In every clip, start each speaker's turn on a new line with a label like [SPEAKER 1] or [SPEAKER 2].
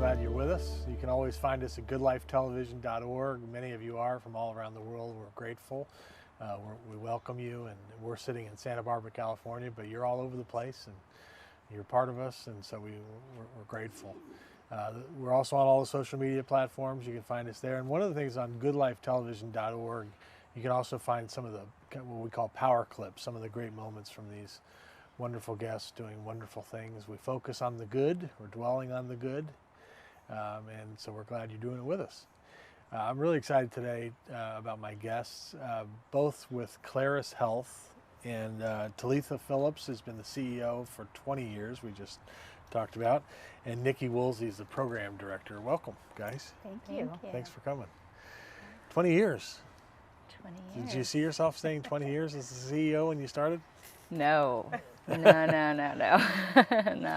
[SPEAKER 1] glad you're with us. You can always find us at goodlifetelevision.org. Many of you are from all around the world. We're grateful. We welcome you, and we're sitting in Santa Barbara, California, but you're all over the place, and you're part of us, and so we're grateful. We're also on all the social media platforms. You can find us there. And one of the things on goodlifetelevision.org, you can also find some of the what we call power clips, some of the great moments from these wonderful guests doing wonderful things. We focus on the good. We're dwelling on the good. And so we're glad you're doing it with us. I'm really excited today about my guests, both with Claris Health, and Talitha Phillips has been the CEO for 20 years, we just talked about, and Nikki Woolsey is the program director. Welcome, guys.
[SPEAKER 2] Thank you.
[SPEAKER 1] Thanks for coming. 20 years.
[SPEAKER 2] 20 years.
[SPEAKER 1] Did you see yourself staying 20 years as the CEO when you started?
[SPEAKER 2] No. No. Not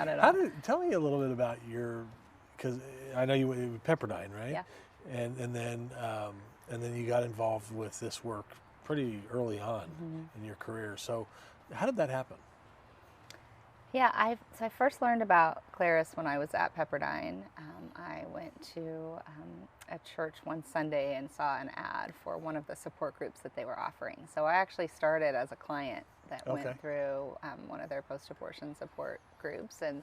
[SPEAKER 2] at all.
[SPEAKER 1] Tell me a little bit about because I know you were Pepperdine, right?
[SPEAKER 2] Yeah.
[SPEAKER 1] And then you got involved with this work pretty early on in your career. So how did that happen?
[SPEAKER 2] Yeah, I first learned about Claris when I was at Pepperdine. I went to a church one Sunday and saw an ad for one of the support groups that they were offering. So I actually started as a client that went through one of their post-abortion support groups, and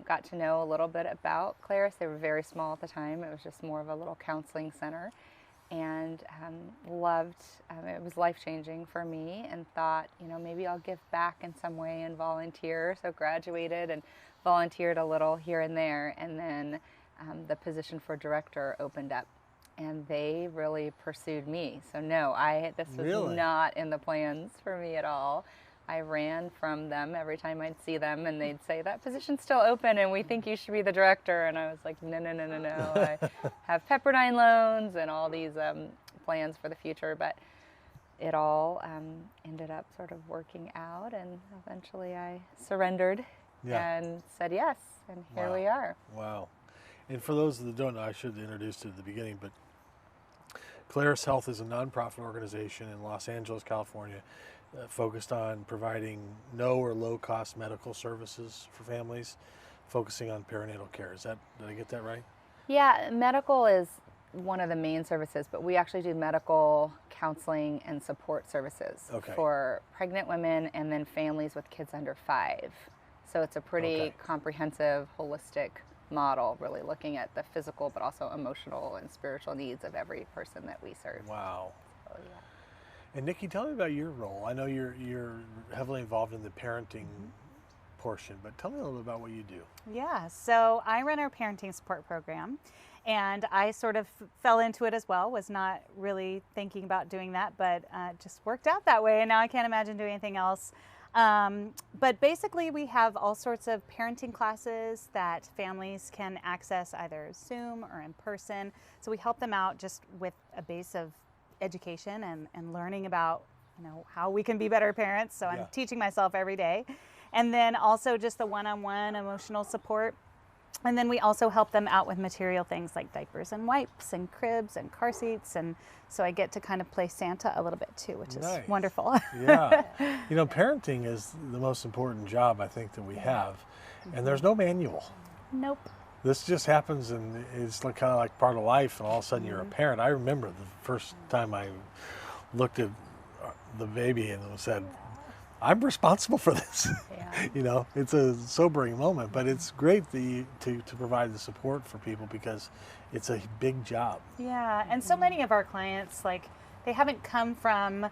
[SPEAKER 2] got to know a little bit about Claris. They were very small at the time. It was just more of a little counseling center, and loved it was life-changing for me, and thought, maybe I'll give back in some way and volunteer. So graduated and volunteered a little here and there, and then the position for director opened up, and they really pursued me. So no, this was not in the plans for me at all. I ran from them every time I'd see them, and they'd say, that position's still open and we think you should be the director. And I was like, no. I have Pepperdine loans and all these plans for the future. But it all ended up sort of working out, and eventually I surrendered and said yes, and here we are.
[SPEAKER 1] Wow. And for those that don't know, I should have introduced it at the beginning, but Claris Health is a nonprofit organization in Los Angeles, California, focused on providing no or low-cost medical services for families, focusing on perinatal care. Did I get that right?
[SPEAKER 2] Yeah, medical is one of the main services, but we actually do medical counseling and support services for pregnant women and then families with kids under 5. So it's a pretty comprehensive, holistic model, really looking at the physical but also emotional and spiritual needs of every person that we serve.
[SPEAKER 1] Wow.
[SPEAKER 2] So, yeah.
[SPEAKER 1] And Nikki, tell me about your role. I know you're heavily involved in the parenting portion, but tell me a little bit about what you do.
[SPEAKER 3] Yeah, so I run our parenting support program, and I sort of fell into it as well. Was not really thinking about doing that, but just worked out that way, and now I can't imagine doing anything else. But basically we have all sorts of parenting classes that families can access either Zoom or in person. So we help them out just with a base of education and learning about how we can be better parents. So I'm teaching myself every day. And then also just the one-on-one emotional support. And then we also help them out with material things like diapers and wipes and cribs and car seats. And so I get to kind of play Santa a little bit too, which is wonderful.
[SPEAKER 1] Yeah. Parenting is the most important job I think that we have. And there's no manual.
[SPEAKER 3] Nope.
[SPEAKER 1] This just happens, and it's kind of like part of life, and all of a sudden you're a parent. I remember the first time I looked at the baby and said, I'm responsible for this.
[SPEAKER 2] Yeah.
[SPEAKER 1] It's a sobering moment, but it's great to provide the support for people because it's a big job.
[SPEAKER 3] Yeah, and so many of our clients, they haven't come from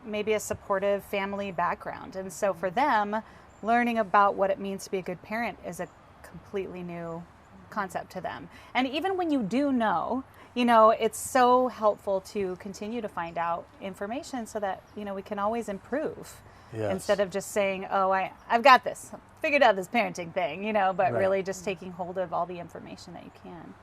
[SPEAKER 3] maybe a supportive family background. And so for them, learning about what it means to be a good parent is a completely new concept to them. And even when you do know, it's so helpful to continue to find out information so that, we can always improve.
[SPEAKER 1] Yes.
[SPEAKER 3] Instead of just saying, oh, I've got this, figured out this parenting thing, but really just taking hold of all the information that you can.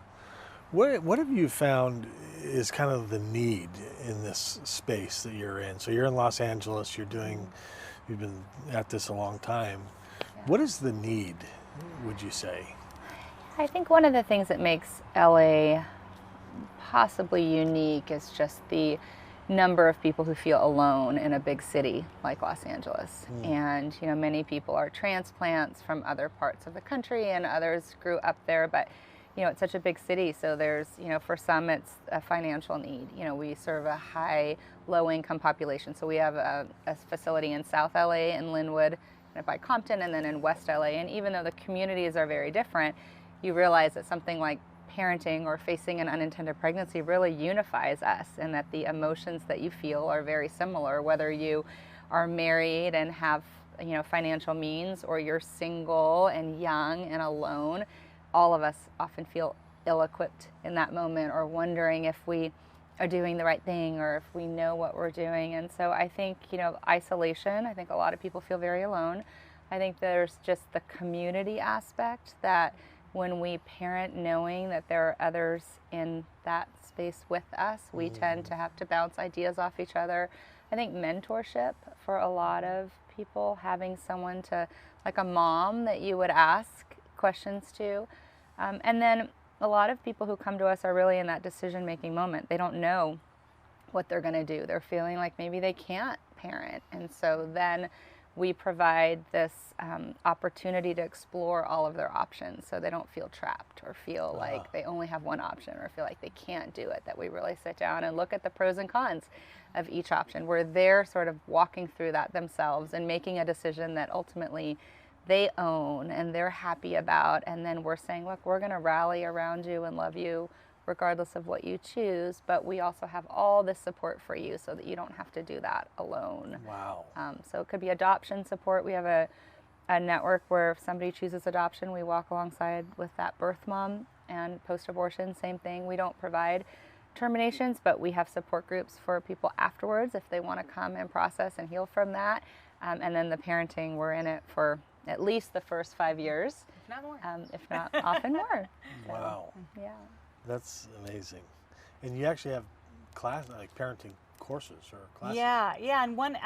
[SPEAKER 1] What have you found is kind of the need in this space that you're in? So you're in Los Angeles, you've been at this a long time.
[SPEAKER 2] Yeah.
[SPEAKER 1] What is the need, would you say?
[SPEAKER 2] I think one of the things that makes LA possibly unique is just the number of people who feel alone in a big city like Los Angeles. And many people are transplants from other parts of the country, and others grew up there, but it's such a big city, so there's, for some it's a financial need. We serve a high, low-income population, so we have a facility in South LA and Linwood, by Compton, and then in West LA. And even though the communities are very different, you realize that something like parenting or facing an unintended pregnancy really unifies us, and that the emotions that you feel are very similar, whether you are married and have financial means, or you're single and young and alone. All of us often feel ill-equipped in that moment, or wondering if we are doing the right thing, or if we know what we're doing. And so I think, isolation, I think a lot of people feel very alone. I think there's just the community aspect, that when we parent knowing that there are others in that space with us, we tend to have to bounce ideas off each other. I think mentorship for a lot of people, having someone to, like a mom that you would ask questions to. And then a lot of people who come to us are really in that decision-making moment. They don't know what they're going to do. They're feeling like maybe they can't parent. And so then we provide this opportunity to explore all of their options, so they don't feel trapped or feel like they only have one option, or feel like they can't do it. That we really sit down and look at the pros and cons of each option, where they're sort of walking through that themselves and making a decision that ultimately they own and they're happy about. And then we're saying, look, we're going to rally around you and love you regardless of what you choose, but we also have all this support for you, so that you don't have to do that alone.
[SPEAKER 1] Wow.
[SPEAKER 2] So it could be adoption support. We have a network where if somebody chooses adoption, we walk alongside with that birth mom. And post-abortion, same thing. We don't provide terminations, but we have support groups for people afterwards if they want to come and process and heal from that. And then the parenting, we're in it for at least the first 5 years.
[SPEAKER 3] If not more.
[SPEAKER 2] If not often more.
[SPEAKER 1] Wow.
[SPEAKER 2] Yeah.
[SPEAKER 1] That's amazing. And you actually have parenting courses or classes.
[SPEAKER 3] Yeah, and one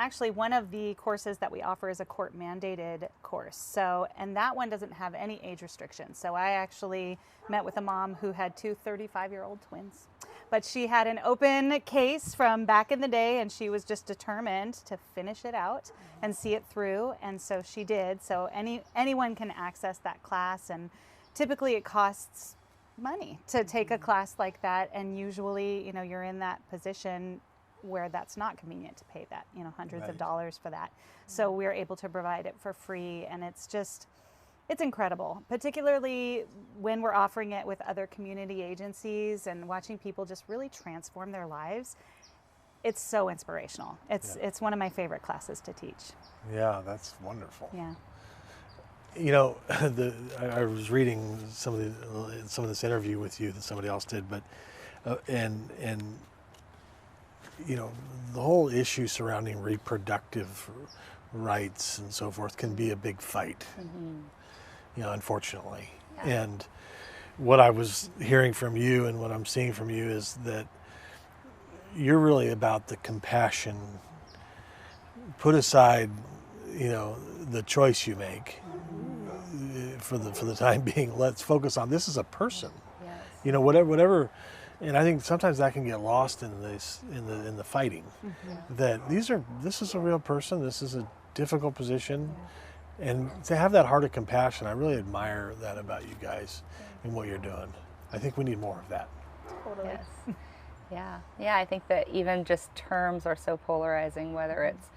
[SPEAKER 3] of the courses that we offer is a court mandated course. So, and that one doesn't have any age restrictions. So I actually met with a mom who had two 35-year-old twins. But she had an open case from back in the day, and she was just determined to finish it out and see it through, and so she did. So anyone can access that class, and typically it costs money to take a class like that, and usually, you're in that position where that's not convenient to pay that, hundreds of dollars for that. So we're able to provide it for free, and it's incredible, particularly when we're offering it with other community agencies and watching people just really transform their lives. It's so inspirational. It's one of my favorite classes to teach.
[SPEAKER 1] Yeah, that's wonderful.
[SPEAKER 3] Yeah.
[SPEAKER 1] I was reading some of this interview with you that somebody else did, but and the whole issue surrounding reproductive rights and so forth can be a big fight. Unfortunately. Yeah. And what I was hearing from you and what I'm seeing from you is that you're really about the compassion. Put aside, the choice you make. For the time being, let's focus on this is a person. Yes. Whatever, and I think sometimes that can get lost in the fighting. That this is a real person. This is a difficult position, and to have that heart of compassion, I really admire that about you guys and what you're doing. I think we need more of that.
[SPEAKER 3] Totally.
[SPEAKER 2] Yes. Yeah. I think that even just terms are so polarizing, whether it's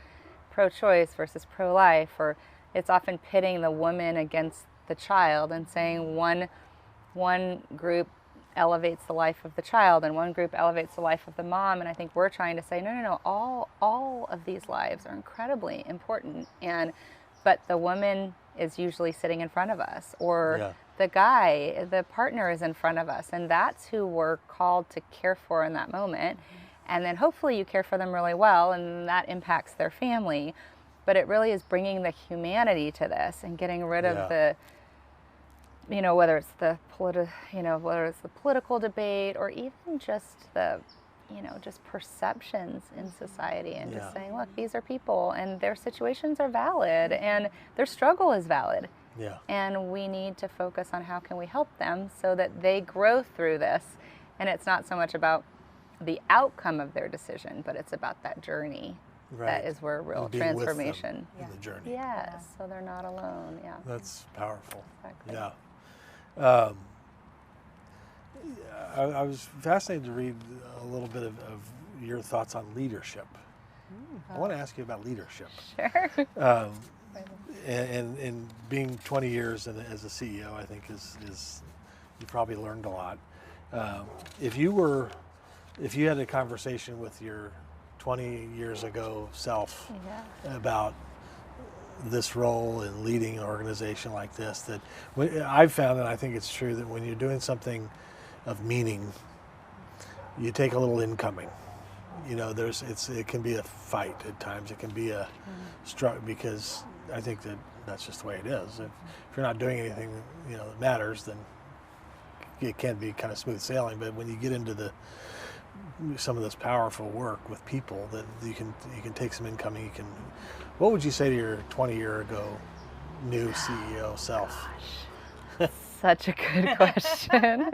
[SPEAKER 2] pro-choice versus pro-life, or it's often pitting the woman against the child and saying one group elevates the life of the child and one group elevates the life of the mom. And I think we're trying to say, no, all of these lives are incredibly important. But the woman is usually sitting in front of us, or the guy, the partner is in front of us. And that's who we're called to care for in that moment. And then hopefully you care for them really well, and that impacts their family. But it really is bringing the humanity to this and getting rid of the, whether it's the political debate, or even just the, just perceptions in society, and just saying, look, these are people and their situations are valid and their struggle is valid.
[SPEAKER 1] Yeah.
[SPEAKER 2] And we need to focus on how can we help them so that they grow through this. And it's not so much about the outcome of their decision, but it's about that journey. Right. That is where real transformation.
[SPEAKER 1] In the journey.
[SPEAKER 2] Yes, so they're not alone. Yeah.
[SPEAKER 1] That's powerful.
[SPEAKER 2] Exactly.
[SPEAKER 1] Yeah. I was fascinated to read a little bit of your thoughts on leadership. I want to ask you about leadership.
[SPEAKER 2] Sure.
[SPEAKER 1] And being 20 years as a CEO, I think is you probably learned a lot. If you had a conversation with your 20 years ago self about this role in leading an organization like this, that I've found, and I think it's true, that when you're doing something of meaning, you take a little incoming. You know, it can be a fight at times. It can be a struggle, because I think that's just the way it is. If you're not doing anything, you know, that matters, then it can be kind of smooth sailing. But when you get into some of this powerful work with people, that you can take some incoming. What would you say to your 20-year ago new CEO self?
[SPEAKER 2] Gosh, such a good question.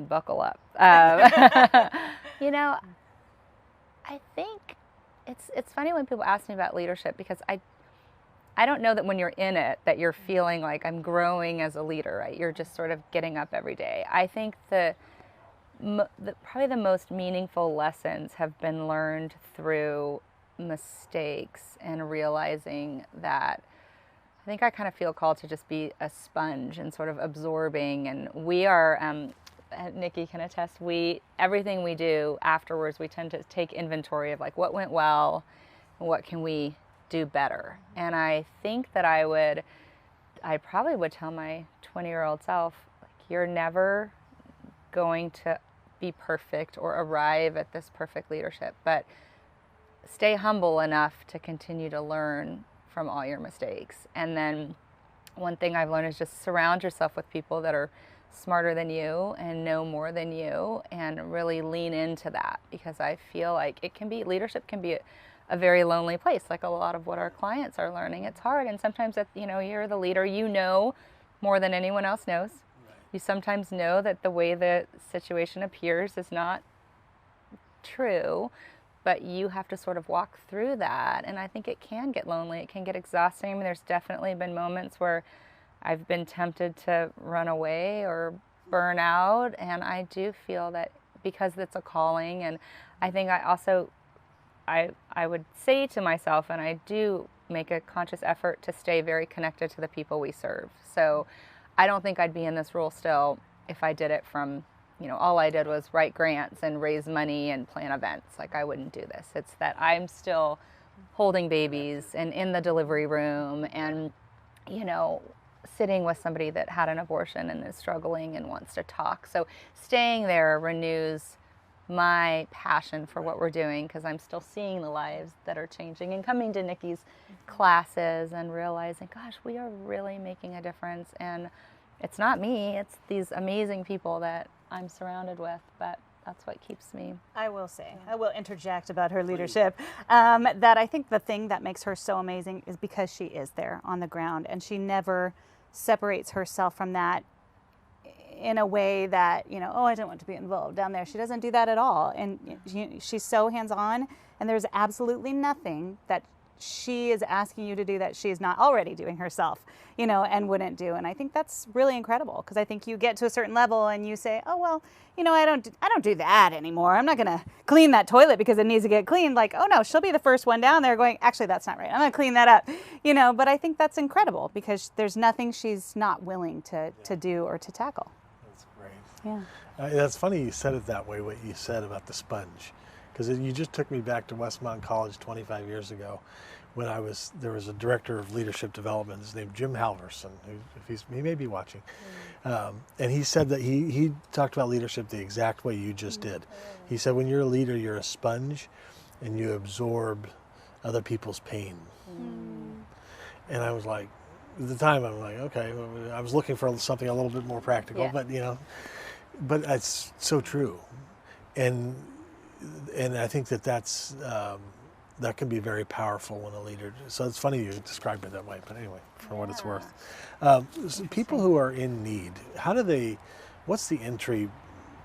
[SPEAKER 2] Buckle up. You know, I think it's funny when people ask me about leadership, because I don't know that when you're in it that you're feeling like I'm growing as a leader, right? You're just sort of getting up every day. I think probably the most meaningful lessons have been learned through mistakes and realizing that I think I kind of feel called to just be a sponge and sort of absorbing. And we are, Nikki can attest, everything we do afterwards, we tend to take inventory of like what went well and what can we do better. And I think that I probably would tell my 20-year-old self, like, you're never going to be perfect or arrive at this perfect leadership, but stay humble enough to continue to learn from all your mistakes. And then one thing I've learned is just surround yourself with people that are smarter than you and know more than you, and really lean into that, because I feel like leadership can be a very lonely place, like a lot of what our clients are learning. It's hard, and sometimes you're the leader, you know more than anyone else knows. Right. You sometimes know that the way the situation appears is not true, but you have to sort of walk through that, and I think it can get lonely, it can get exhausting. I mean, there's definitely been moments where I've been tempted to run away or burn out, and I do feel that because it's a calling. And I think I would say to myself, and I do make a conscious effort to stay very connected to the people we serve. So I don't think I'd be in this role still if I did it from, all I did was write grants and raise money and plan events. Like, I wouldn't do this. It's that I'm still holding babies and in the delivery room and, sitting with somebody that had an abortion and is struggling and wants to talk. So staying there renews my passion for what we're doing, because I'm still seeing the lives that are changing and coming to Nikki's classes and realizing, gosh, we are really making a difference. And it's not me, it's these amazing people that I'm surrounded with, but that's what keeps me.
[SPEAKER 3] I will interject about her leadership, that I think the thing that makes her so amazing is because she is there on the ground, and she never separates herself from that in a way that, I don't want to be involved down there. She doesn't do that at all. And she's so hands-on, and there's absolutely nothing that she is asking you to do that she is not already doing herself, and wouldn't do. And I think that's really incredible, because I think you get to a certain level and you say, oh, well, I don't do that anymore. I'm not going to clean that toilet because it needs to get cleaned. Like, oh no, she'll be the first one down there going, actually, that's not right. I'm going to clean that up, but I think that's incredible, because there's nothing she's not willing to do or to tackle.
[SPEAKER 1] That's great.
[SPEAKER 3] Yeah.
[SPEAKER 1] That's funny you said it that way, what you said about the sponge, because you just took me back to Westmont College 25 years ago when there was a director of leadership development. His name Jim Halverson, he may be watching. And he said that he talked about leadership the exact way you just did. He said, when you're a leader, you're a sponge and you absorb other people's pain. And I was like, at the time, I'm like, okay, I was looking for something a little bit more practical, but it's so true. And I think that's that can be very powerful when a leader. So it's funny you described it that way, but anyway, for what it's worth. So people who are in need, what's the entry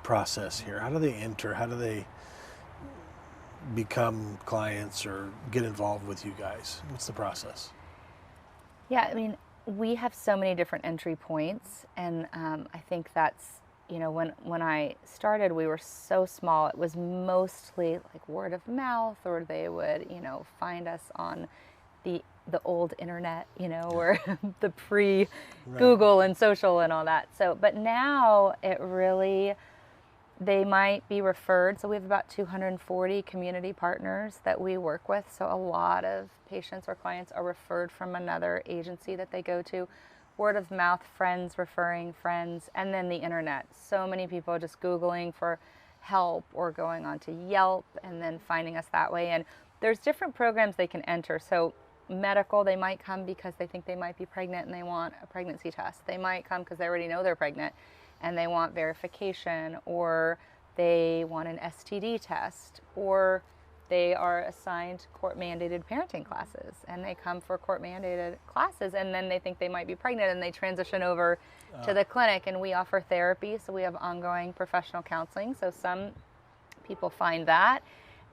[SPEAKER 1] process here? How do they enter? How do they become clients or get involved with you guys? What's the process?
[SPEAKER 2] Yeah, I mean, we have so many different entry points, and I think that's, when I started, we were so small. It was mostly like word of mouth, or they would, find us on the old internet, or the pre-Google and social and all that. So, but now they might be referred. So we have about 240 community partners that we work with. So a lot of patients or clients are referred from another agency that they go to. Word of mouth, friends referring friends, and then the internet. So many people just Googling for help or going onto Yelp and then finding us that way. And there's different programs they can enter. So medical, they might come because they think they might be pregnant and they want a pregnancy test. They might come because they already know they're pregnant and they want verification, or they want an STD test, or they are assigned court-mandated parenting classes and they come for court-mandated classes, and then they think they might be pregnant and they transition over to the clinic. And we offer therapy, so we have ongoing professional counseling. So some people find that,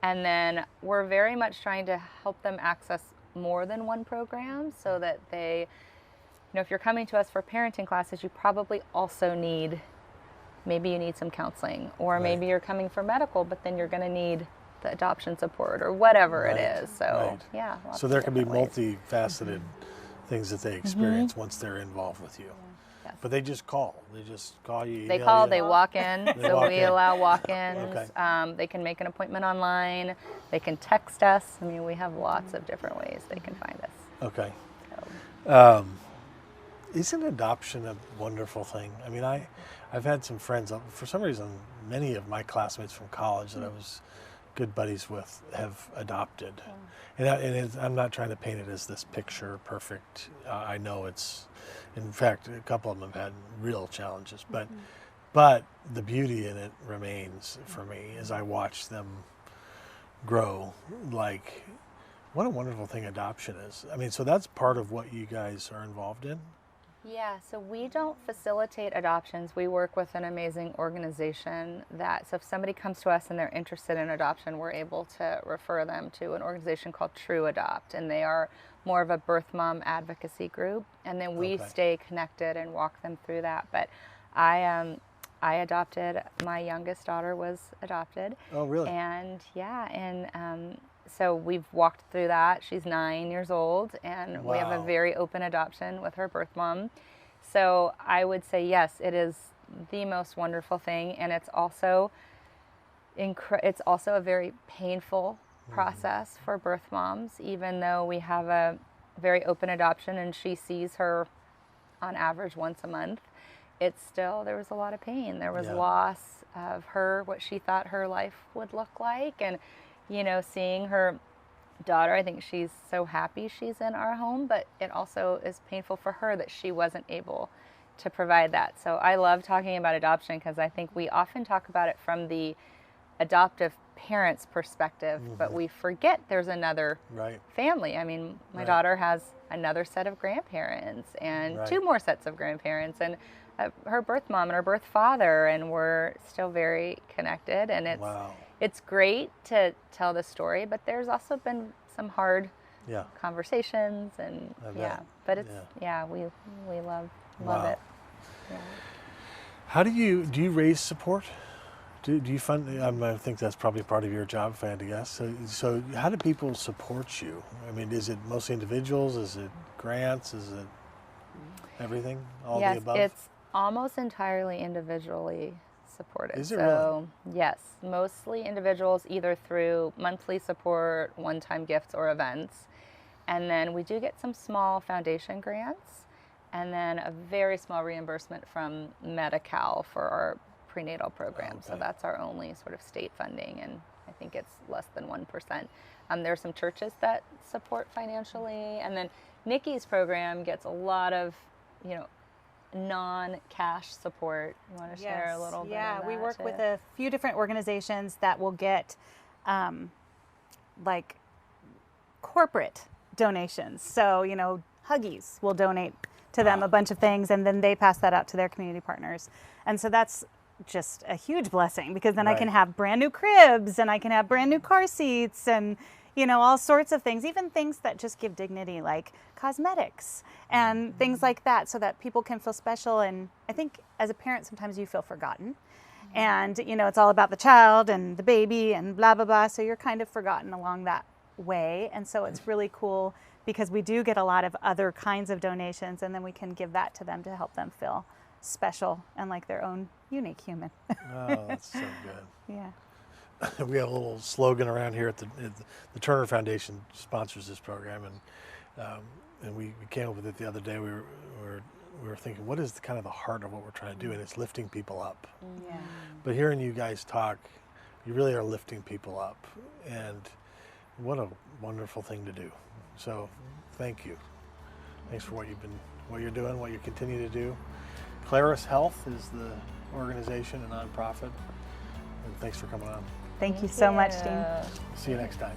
[SPEAKER 2] and then we're very much trying to help them access more than one program, so that they, if you're coming to us for parenting classes, you probably also maybe you need some counseling, or maybe you're coming for medical, but then you're going to need the adoption support or whatever it is. So yeah.
[SPEAKER 1] So there can be multifaceted things that they experience once they're involved with you.
[SPEAKER 2] Yes.
[SPEAKER 1] But they just call. They just call you.
[SPEAKER 2] They call. They walk in. So we allow walk-ins.
[SPEAKER 1] Okay.
[SPEAKER 2] They can make an appointment online. They can text us. I mean, we have lots of different ways they can find us.
[SPEAKER 1] Okay.
[SPEAKER 2] So.
[SPEAKER 1] Isn't adoption a wonderful thing? I mean, I've had some friends, for some reason, many of my classmates from college that I was good buddies with have adopted. And I'm not trying to paint it as this picture perfect. I know it's, in fact, a couple of them have had real challenges, but the beauty in it remains for me as I watch them grow. Like, what a wonderful thing adoption is. I mean, so that's part of what you guys are involved in?
[SPEAKER 2] Yeah, so we don't facilitate adoptions. We work with an amazing organization so if somebody comes to us and they're interested in adoption, we're able to refer them to an organization called True Adopt, and they are more of a birth mom advocacy group, and then we stay connected and walk them through that. But I adopted, my youngest daughter was adopted.
[SPEAKER 1] Oh, really?
[SPEAKER 2] And so we've walked through that. She's 9 years old, and we have a very open adoption with her birth mom. So I would say, yes, it is the most wonderful thing, and it's also a very painful process for birth moms, even though we have a very open adoption and she sees her on average once a month. There was a lot of pain. There was loss of her, what she thought her life would look like, and seeing her daughter, I think she's so happy she's in our home, but it also is painful for her that she wasn't able to provide that. So I love talking about adoption because I think we often talk about it from the adoptive parent's perspective, but we forget there's another family. I mean, my daughter has another set of grandparents and two more sets of grandparents, and her birth mom and her birth father, and we're still very connected, and it's great to tell the story, but there's also been some hard conversations, and but it's we love it. Yeah.
[SPEAKER 1] How do you raise support? Do you fund? I think that's probably part of your job, if I had to guess. So how do people support you? I mean, is it mostly individuals? Is it grants? Is it everything? All the above?
[SPEAKER 2] Yes, it's almost entirely individually supported.
[SPEAKER 1] Is it really?
[SPEAKER 2] Yes, mostly individuals, either through monthly support, one-time gifts, or events. And then we do get some small foundation grants, and then a very small reimbursement from Medi-Cal for our prenatal program. So that's our only sort of state funding, and I think it's less than 1%. There are some churches that support financially, and then Nikki's program gets a lot of, non-cash support. You want to share a little bit of that?
[SPEAKER 3] Yeah, we work with a few different organizations that will get like corporate donations. So, Huggies will donate to them a bunch of things, and then they pass that out to their community partners. And so that's just a huge blessing, because then I can have brand new cribs, and I can have brand new car seats, and all sorts of things, even things that just give dignity, like cosmetics and things like that, so that people can feel special. And I think as a parent, sometimes you feel forgotten. And, it's all about the child and the baby and blah, blah, blah. So you're kind of forgotten along that way. And so it's really cool because we do get a lot of other kinds of donations, and then we can give that to them to help them feel special and like their own unique human.
[SPEAKER 1] Oh, that's so good.
[SPEAKER 3] Yeah.
[SPEAKER 1] We have a little slogan around here at the Turner Foundation sponsors this program, and we came up with it the other day. We were thinking, what is kind of the heart of what we're trying to do, and it's lifting people up.
[SPEAKER 3] Yeah.
[SPEAKER 1] But hearing you guys talk, you really are lifting people up, and what a wonderful thing to do. So thank you. Thanks for what you're doing, what you continue to do. Claris Health is the organization, a nonprofit, and thanks for coming on.
[SPEAKER 3] Thank you so much, Dean.
[SPEAKER 1] See you next time.